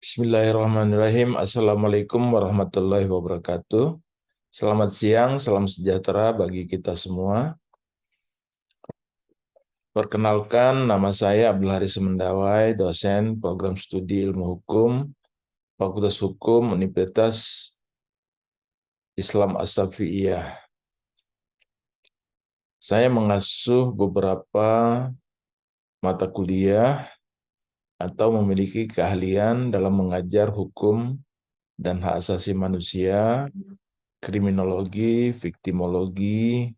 Bismillahirrahmanirrahim. Assalamualaikum warahmatullahi wabarakatuh. Selamat siang, salam sejahtera bagi kita semua. Perkenalkan, nama saya Abdul Haris Semendawai, dosen program studi ilmu hukum, Fakultas Hukum Universitas Islam As-Safiyah. Saya mengasuh beberapa mata kuliah atau memiliki keahlian dalam mengajar hukum dan hak asasi manusia, kriminologi, viktimologi.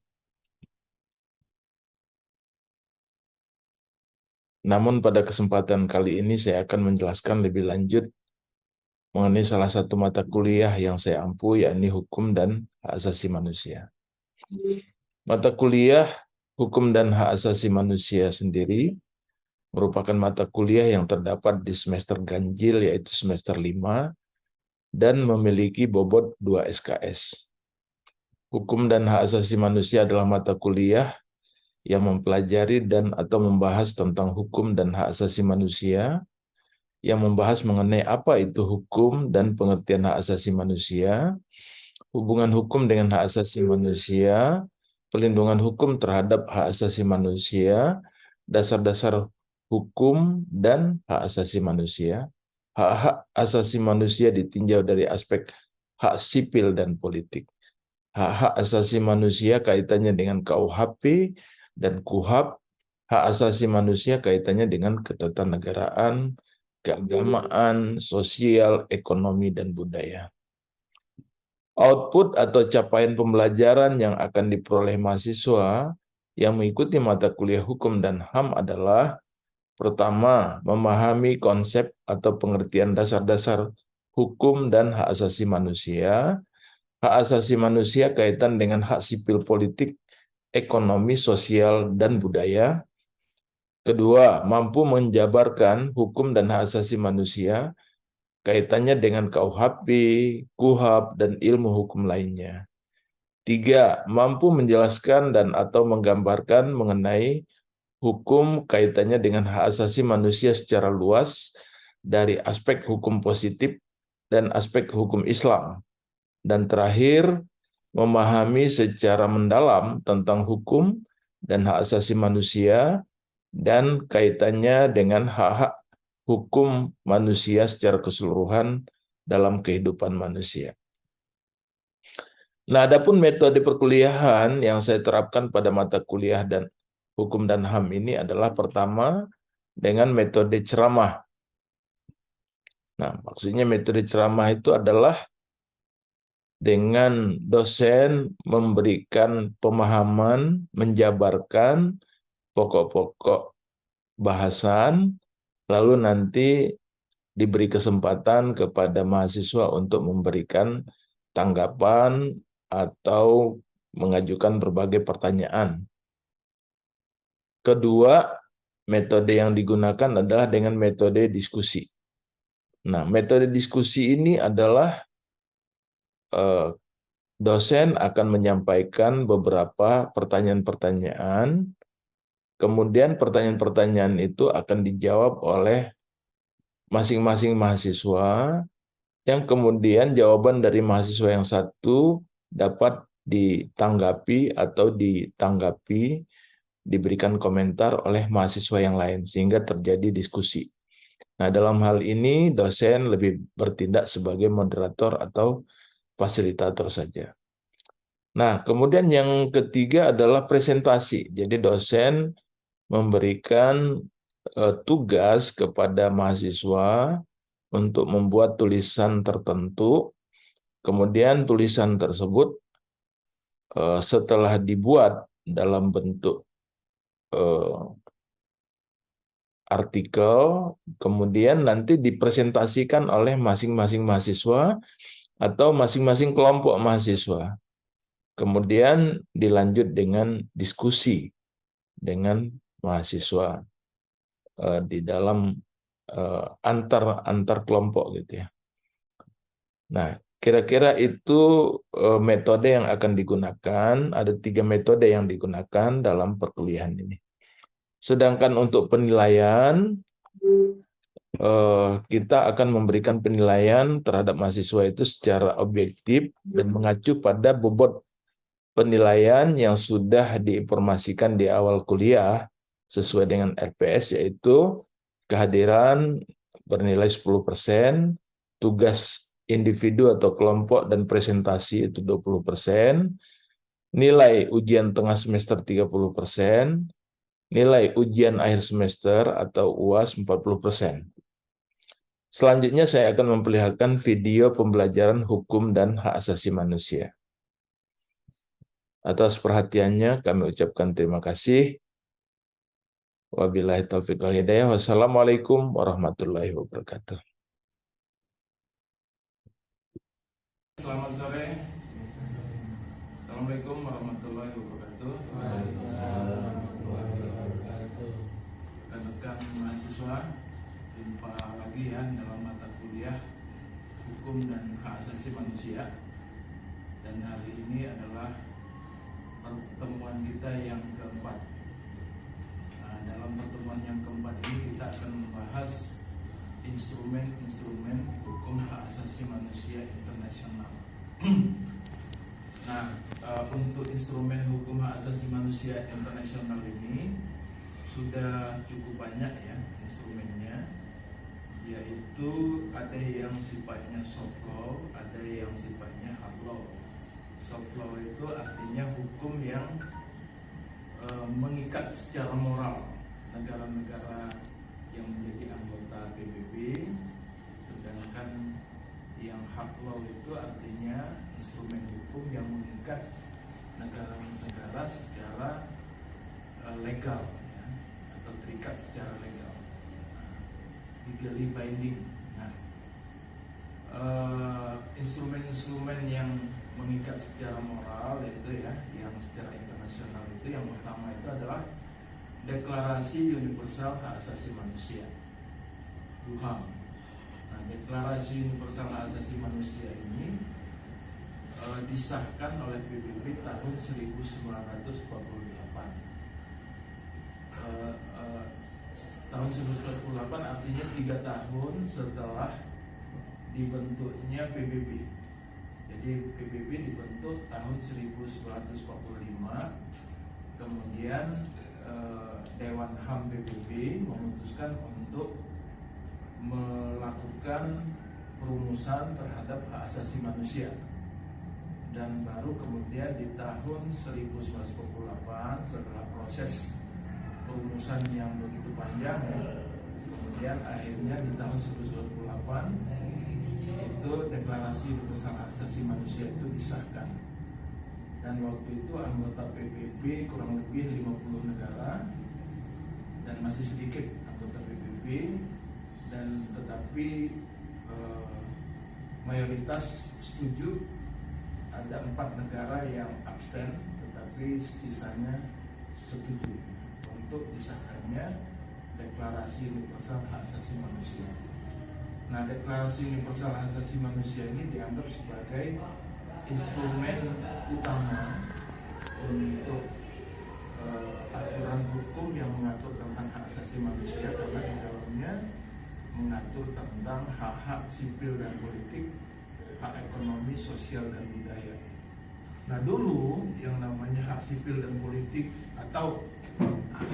Namun pada kesempatan kali ini saya akan menjelaskan lebih lanjut mengenai salah satu mata kuliah yang saya ampu, yakni hukum dan hak asasi manusia. Mata kuliah hukum dan hak asasi manusia sendiri merupakan mata kuliah yang terdapat di semester ganjil, yaitu semester 5, dan memiliki bobot 2 SKS. Hukum dan hak asasi manusia adalah mata kuliah yang mempelajari dan atau membahas tentang hukum dan hak asasi manusia, yang membahas mengenai apa itu hukum dan pengertian hak asasi manusia, hubungan hukum dengan hak asasi manusia, pelindungan hukum terhadap hak asasi manusia, dasar-dasar hukum dan hak asasi manusia. Hak-hak asasi manusia ditinjau dari aspek hak sipil dan politik. Hak-hak asasi manusia kaitannya dengan KUHP dan KUHAP. Hak asasi manusia kaitannya dengan ketatanegaraan, keagamaan, sosial, ekonomi, dan budaya. Output atau capaian pembelajaran yang akan diperoleh mahasiswa yang mengikuti mata kuliah hukum dan HAM adalah: pertama, memahami konsep atau pengertian dasar-dasar hukum dan hak asasi manusia. Hak asasi manusia kaitan dengan hak sipil politik, ekonomi, sosial, dan budaya. Kedua, mampu menjabarkan hukum dan hak asasi manusia kaitannya dengan KUHP, KUHAP, dan ilmu hukum lainnya. Tiga, mampu menjelaskan dan atau menggambarkan mengenai hukum kaitannya dengan hak asasi manusia secara luas dari aspek hukum positif dan aspek hukum Islam. Dan terakhir, memahami secara mendalam tentang hukum dan hak asasi manusia dan kaitannya dengan hak-hak hukum manusia secara keseluruhan dalam kehidupan manusia. Nah, adapun metode perkuliahan yang saya terapkan pada mata kuliah dan hukum dan HAM ini adalah: pertama, dengan metode ceramah. Nah, maksudnya metode ceramah itu adalah dengan dosen memberikan pemahaman, menjabarkan pokok-pokok bahasan, lalu nanti diberi kesempatan kepada mahasiswa untuk memberikan tanggapan atau mengajukan berbagai pertanyaan. Kedua, metode yang digunakan adalah dengan metode diskusi. Nah, metode diskusi ini adalah dosen akan menyampaikan beberapa pertanyaan-pertanyaan, kemudian pertanyaan-pertanyaan itu akan dijawab oleh masing-masing mahasiswa, yang kemudian jawaban dari mahasiswa yang satu dapat ditanggapi atau diberikan komentar oleh mahasiswa yang lain, sehingga terjadi diskusi. Nah, dalam hal ini dosen lebih bertindak sebagai moderator atau fasilitator saja. Nah, kemudian yang ketiga adalah presentasi. Jadi dosen memberikan tugas kepada mahasiswa untuk membuat tulisan tertentu. Kemudian tulisan tersebut setelah dibuat dalam bentuk artikel, kemudian nanti dipresentasikan oleh masing-masing mahasiswa atau masing-masing kelompok mahasiswa. Kemudian dilanjut dengan diskusi dengan mahasiswa di dalam antar kelompok gitu ya. Nah, kira-kira itu metode yang akan digunakan. Ada 3 metode yang digunakan dalam perkuliahan ini. Sedangkan untuk penilaian, kita akan memberikan penilaian terhadap mahasiswa itu secara objektif dan mengacu pada bobot penilaian yang sudah diinformasikan di awal kuliah sesuai dengan RPS, yaitu kehadiran bernilai 10%, tugas individu atau kelompok dan presentasi itu 20%, nilai ujian tengah semester 30%, nilai ujian akhir semester atau UAS 40%. Selanjutnya saya akan memperlihatkan video pembelajaran hukum dan hak asasi manusia. Atas perhatiannya kami ucapkan terima kasih. Wabillahi taufiq wal hidayah. Wassalamualaikum warahmatullahi wabarakatuh. Selamat sore. Assalamualaikum warahmatullahi wabarakatuh. Rekan-rekan mahasiswa, jumpa lagi ya dalam mata kuliah Hukum dan Hak Asasi Manusia. Dan hari ini adalah pertemuan kita yang keempat. Nah, dalam pertemuan yang keempat ini kita akan membahas instrumen-instrumen hukum hak asasi manusia internasional. Nah, untuk instrumen hukum hak asasi manusia internasional ini sudah cukup banyak ya instrumennya, yaitu ada yang sifatnya soft law, ada yang sifatnya hard law. Soft law itu artinya hukum yang mengikat secara moral negara-negara yang menjadi anggota PBB, sedangkan yang hard law itu artinya instrumen hukum yang mengikat negara-negara secara legal ya, atau terikat secara legal, legally binding. Nah, instrumen-instrumen yang mengikat secara moral itu ya, yang secara internasional itu yang pertama itu adalah Deklarasi Universal Hak Asasi Manusia (UHAM). Nah, Deklarasi Universal Hak Asasi Manusia ini disahkan oleh PBB tahun 1948. Tahun 1948 artinya 3 tahun setelah dibentuknya PBB. Jadi PBB dibentuk tahun 1945, kemudian Dewan HAM PBB memutuskan untuk melakukan perumusan terhadap hak asasi manusia, dan baru kemudian di tahun 1948 setelah proses perumusan yang begitu panjang ya, kemudian akhirnya di tahun 1998 itu Deklarasi Universal Hak Asasi Manusia itu disahkan. Dan waktu itu anggota PBB kurang lebih 50 negara, dan masih sedikit anggota PBB, dan tetapi mayoritas setuju. Ada 4 negara yang abstain, tetapi sisanya setuju untuk disahkannya Deklarasi Universal Hak Asasi Manusia. Nah, Deklarasi Universal Hak Asasi Manusia ini dianggap sebagai instrumen utama untuk aturan hukum yang mengatur tentang hak asasi manusia, karena di dalamnya mengatur tentang hak-hak sipil dan politik, hak ekonomi, sosial, dan budaya. Nah, dulu yang namanya hak sipil dan politik atau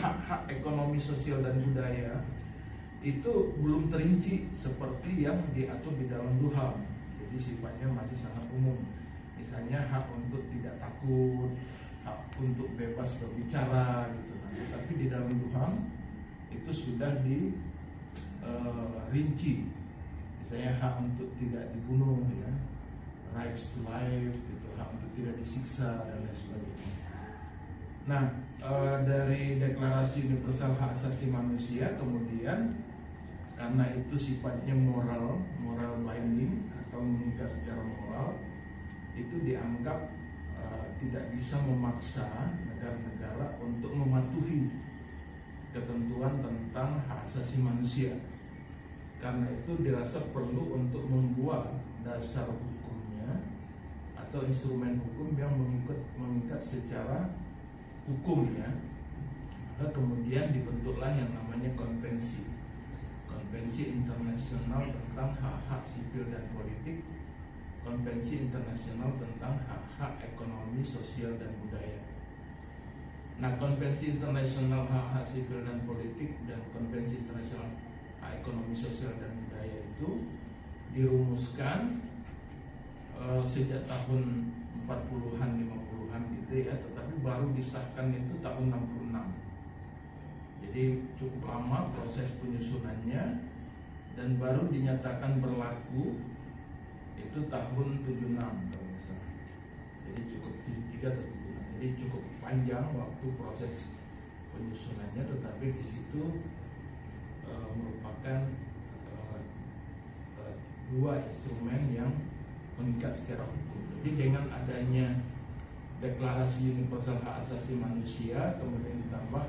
hak-hak ekonomi, sosial, dan budaya itu belum terinci seperti yang diatur di dalam UHAM. Jadi sifatnya masih sangat umum. Misalnya hak untuk tidak takut, hak untuk bebas berbicara gitu. Nah, tapi di dalam UHAM itu sudah dirinci. Misalnya hak untuk tidak dibunuh ya, rights to life gitu, hak untuk tidak disiksa dan lain sebagainya. Nah, dari Deklarasi Universal Hak Asasi Manusia kemudian, karena itu sifatnya moral binding atau mengikat secara moral, itu dianggap tidak bisa memaksa negara-negara untuk mematuhi ketentuan tentang hak asasi manusia. Karena itu dirasa perlu untuk membuat dasar hukumnya atau instrumen hukum yang mengikat secara hukum ya. Maka kemudian dibentuklah yang namanya konvensi Konvensi Internasional tentang Hak-Hak Sipil dan Politik, Konvensi Internasional tentang Hak-Hak Ekonomi, Sosial, dan Budaya. Nah, Konvensi Internasional Hak-Hak Sipil dan Politik dan Konvensi Internasional Hak Ekonomi, Sosial, dan Budaya itu dirumuskan sejak tahun 40-an, 50-an gitu ya, tetapi baru disahkan itu tahun 66. Jadi cukup lama proses penyusunannya dan baru dinyatakan berlaku itu tahun 76 kalau nggak salah. Jadi cukup 73 atau 76. Jadi cukup panjang waktu proses penyusunannya, tetapi di situ merupakan dua instrumen yang mengikat secara hukum. Jadi dengan adanya Deklarasi Universal Hak Asasi Manusia, kemudian ditambah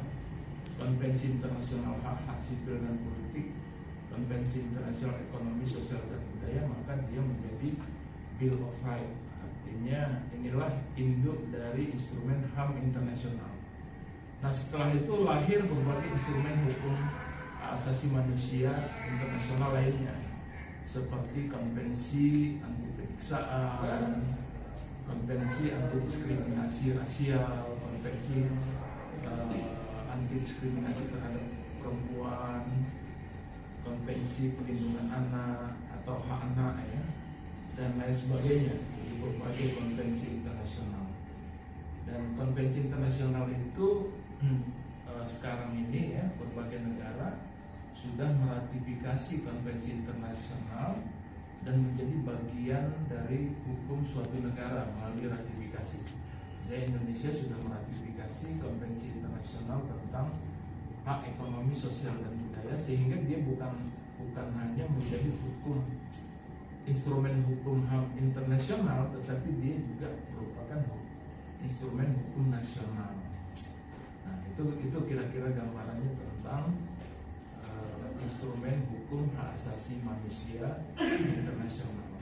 Konvensi Internasional Hak-Hak Sipil dan Politik, Konvensi Internasional Ekonomi, Sosial, dan Budaya, maka dia menjadi Bill of Rights. Artinya inilah induk dari instrumen HAM internasional. Nah, setelah itu lahir berbagai instrumen hukum asasi manusia internasional lainnya, seperti Konvensi Anti Penyiksaan, Konvensi Anti Diskriminasi Rasial, Konvensi Anti Diskriminasi terhadap perempuan, Konvensi Perlindungan Anak atau Hak Anak ya, dan lain sebagainya. Jadi berbagai konvensi internasional. Dan konvensi internasional itu sekarang ini ya, berbagai negara sudah meratifikasi konvensi internasional dan menjadi bagian dari hukum suatu negara melalui ratifikasi. Jadi Indonesia sudah meratifikasi konvensi internasional tentang hak ekonomi, sosial, dan budaya, sehingga dia bukan hanya menjadi hukum, instrumen hukum HAM internasional, tetapi dia juga merupakan instrumen hukum nasional. Nah, itu kira-kira gambarannya tentang instrumen hukum hak asasi manusia internasional.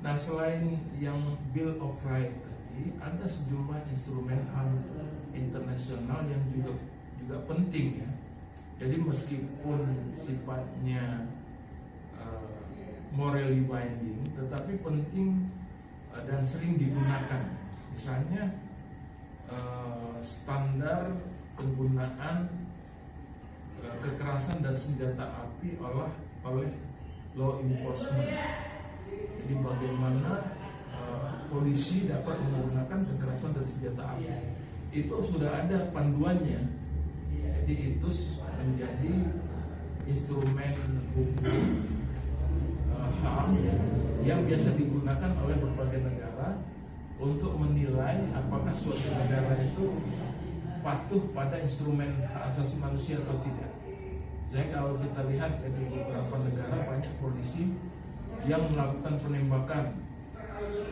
Nah, selain yang Bill of Rights tadi, ada sejumlah instrumen HAM internasional yang juga penting ya. Jadi meskipun sifatnya morally binding, tetapi penting dan sering digunakan. Misalnya standar penggunaan kekerasan dan senjata api oleh law enforcement. Jadi bagaimana polisi dapat menggunakan kekerasan dan senjata api, itu sudah ada panduannya. Jadi itu menjadi instrumen hukum HAM yang biasa digunakan oleh berbagai negara untuk menilai apakah suatu negara itu patuh pada instrumen hak asasi manusia atau tidak. Jadi kalau kita lihat di beberapa negara banyak polisi yang melakukan penembakan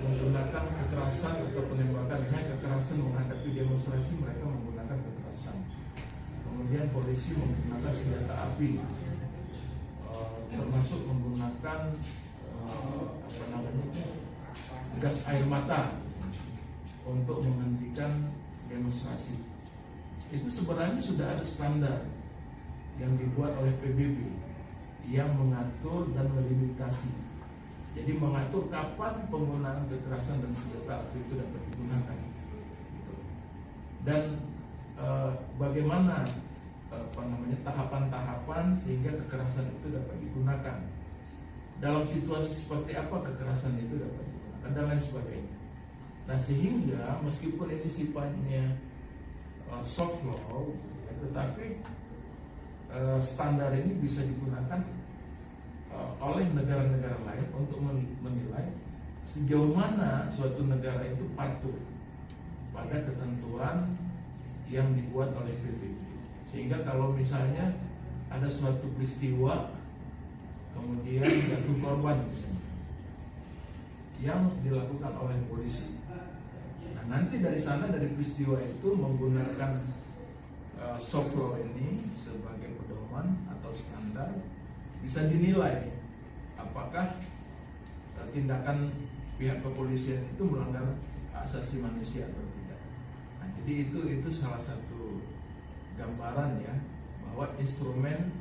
menggunakan kekerasan atau penembakan dengan kekerasan menghadapi demonstrasi, mereka menggunakan kekerasan. Kemudian polisi menggunakan senjata api, termasuk menggunakan gas air mata untuk menghentikan demonstrasi. Itu sebenarnya sudah ada standar yang dibuat oleh PBB yang mengatur dan melimitasi. Jadi mengatur kapan penggunaan kekerasan dan senjata api itu dapat digunakan. Dan bagaimana tahapan-tahapan sehingga kekerasan itu dapat digunakan. Dalam situasi seperti apa kekerasan itu dapat digunakan dan lain sebagainya. Nah, sehingga meskipun ini sifatnya soft law, tetapi standar ini bisa digunakan oleh negara-negara lain untuk menilai sejauh mana suatu negara itu patuh pada ketentuan yang dibuat oleh PBB. Sehingga kalau misalnya ada suatu peristiwa kemudian jatuh korban misalnya yang dilakukan oleh polisi, nah nanti dari sana, dari peristiwa itu menggunakan soft law ini sebagai pedoman atau standar, bisa dinilai apakah tindakan pihak kepolisian itu melanggar hak asasi manusia atau tidak. Nah, jadi itu salah satu gambaran ya, bahwa instrumen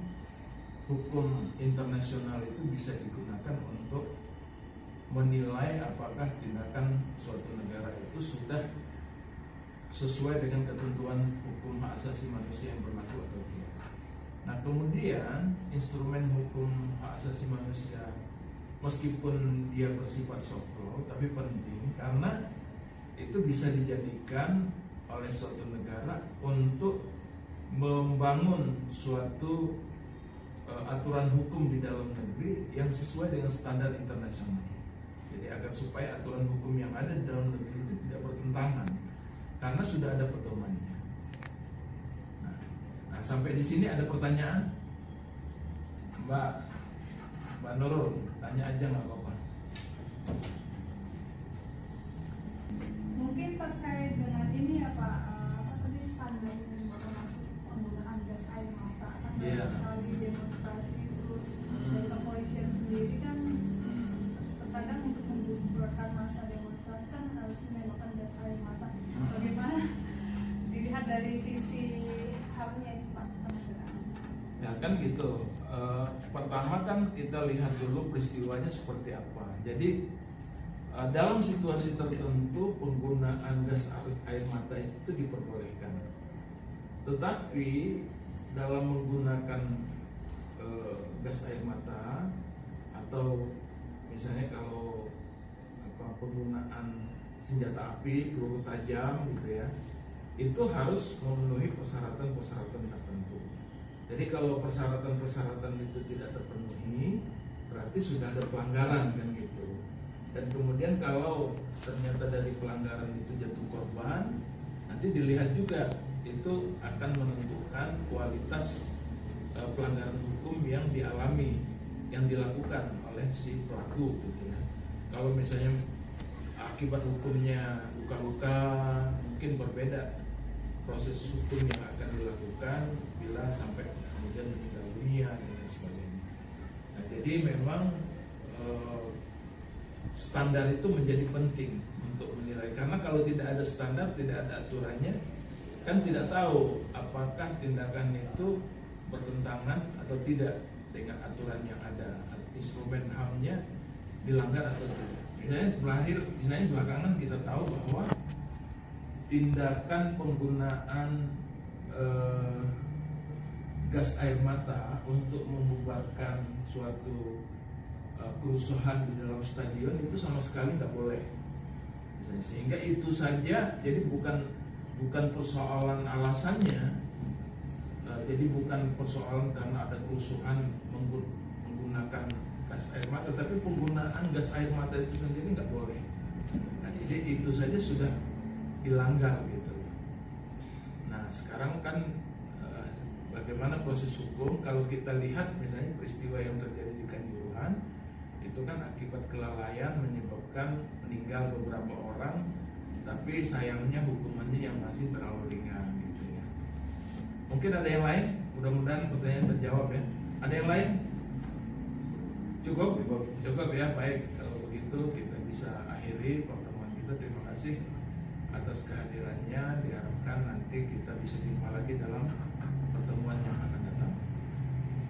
hukum internasional itu bisa digunakan untuk menilai apakah tindakan suatu negara itu sudah sesuai dengan ketentuan hukum hak asasi manusia yang berlaku atau tidak. Nah, kemudian instrumen hukum hak asasi manusia meskipun dia bersifat soft law tapi penting karena itu bisa dijadikan oleh suatu negara untuk membangun suatu aturan hukum di dalam negeri yang sesuai dengan standar internasional. Jadi agar supaya aturan hukum yang ada di dalam negeri itu tidak bertentangan karena sudah ada pedomannya. Nah, sampai di sini ada pertanyaan, Mbak Nurul, tanya aja nggak apa-apa. Mungkin terkait dengan ini ya Pak, apa tadi standar yang termasuk penggunaan gas air mata kan banyak sekali demonstrasi terus dari kepolisian sendiri kan terkadang untuk membubarkan masa demonstrasi kan harus menembakkan gas air mata. Bagaimana dilihat dari sisi hamnya itu Pak? Ya kan gitu. Pertama kan kita lihat dulu peristiwanya seperti apa. Jadi dalam situasi tertentu penggunaan gas air mata itu diperbolehkan. Tetapi dalam menggunakan gas air mata atau misalnya kalau penggunaan senjata api, peluru tajam gitu ya, itu harus memenuhi persyaratan-persyaratan tertentu. Jadi kalau persyaratan-persyaratan itu tidak terpenuhi, berarti sudah ada pelanggaran kan gitu. Dan kemudian kalau ternyata dari pelanggaran itu jatuh korban, nanti dilihat juga itu akan menentukan kualitas pelanggaran hukum yang dialami, yang dilakukan oleh si pelaku gitu ya. Kalau misalnya akibat hukumnya luka-luka, mungkin berbeda proses hukum yang akan dilakukan bila sampai kemudian meninggal dunia dan lain sebagainya. Nah, jadi memang standar itu menjadi penting untuk menilai, karena kalau tidak ada standar, tidak ada aturannya, kan tidak tahu apakah tindakan itu bertentangan atau tidak dengan aturan yang ada, instrumen HAM-nya dilanggar atau tidak. Misalnya belakangan kita tahu bahwa tindakan penggunaan gas air mata untuk membubarkan suatu kerusuhan di dalam stadion itu sama sekali nggak boleh. Sehingga itu saja, jadi bukan persoalan alasannya, jadi bukan persoalan karena ada kerusuhan menggunakan gas air mata, tapi penggunaan gas air mata itu sendiri nggak boleh. Nah, jadi itu saja sudah dilanggar gitu. Nah, sekarang kan bagaimana proses hukum? Kalau kita lihat misalnya peristiwa yang terjadi di Kanjuruhan, itu kan akibat kelalaian menyebabkan meninggal beberapa orang, tapi sayangnya hukumannya yang masih terlalu ringan gitu ya. Mungkin ada yang lain? Mudah-mudahan pertanyaan terjawab ya. Ada yang lain? Cukup ya. Baik, kalau begitu kita bisa akhiri pertemuan kita. Terima kasih atas kehadirannya. Diharapkan nanti kita bisa jumpa lagi dalam pertemuan yang akan datang.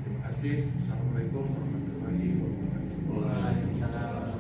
Terima kasih. Assalamualaikum warahmatullahi wabarakatuh. Waalaikumsalam.